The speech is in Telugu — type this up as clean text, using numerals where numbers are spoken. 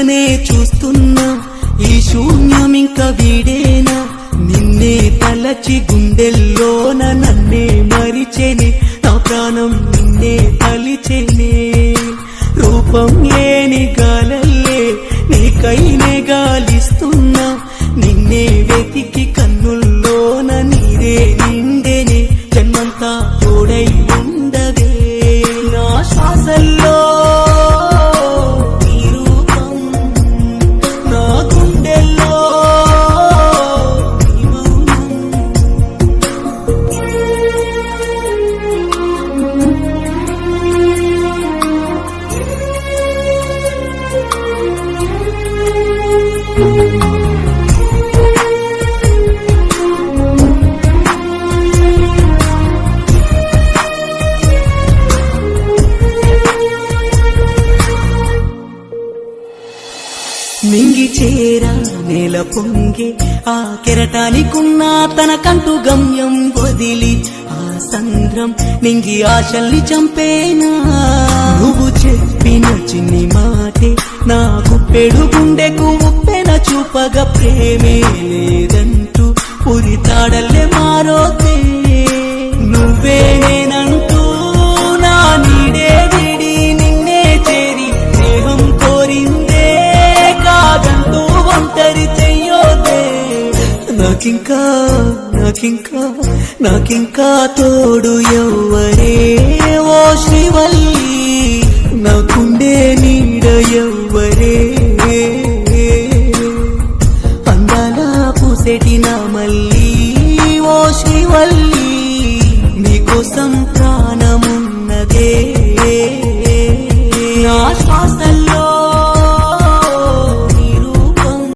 నిన్నే చూస్తున్నా, ఈ శూన్యం ఇంకా వీడేనా? నిన్నే తలచి గుండెల్లోన నన్నే మరిచెనే, నా ప్రాణం నిన్నే తలిచెనే. రూపం లేని గాలల్లే నీకైనే గాలిస్తున్నా, నిన్నే వెతికి కన్నుల్లోన నీరే నిండెనే. జన్మంతా తోడై ఉండవే నా శ్వాసల్లో నీ రూపం, నా గుండెల్లో నీ మౌనం. నింగి చేరా నేల పొంగే ఆ కెరటానికున్నా తనకంటూ గమ్యం వదిలి, ఆ సంద్రం నింగి ఆశల్ని చంపేనా? నువ్వు చెప్పిన చిన్ని మాటే నాకు పెడు గుండెకు ఉప్పెన చూపగా, ప్రేమే లేదంటూ పురితాడల్లే మారోతే. నువ్వే నేనంటూ నా నీడే విడి నిన్నే చేరి స్నేహం కోరిందే, కాదంటూ ఒంటరి చెయ్యోదే. నాకింకా నాకింకా నాకింకా తోడు ఎవ్వరే ఓ శ్రీవల్లి, నాకుండే నీడ ఎవ్వరే? అందాల పూసెటి నా మల్లి ఓ శ్రీవల్లి, నీకోసం ప్రాణమున్నదే.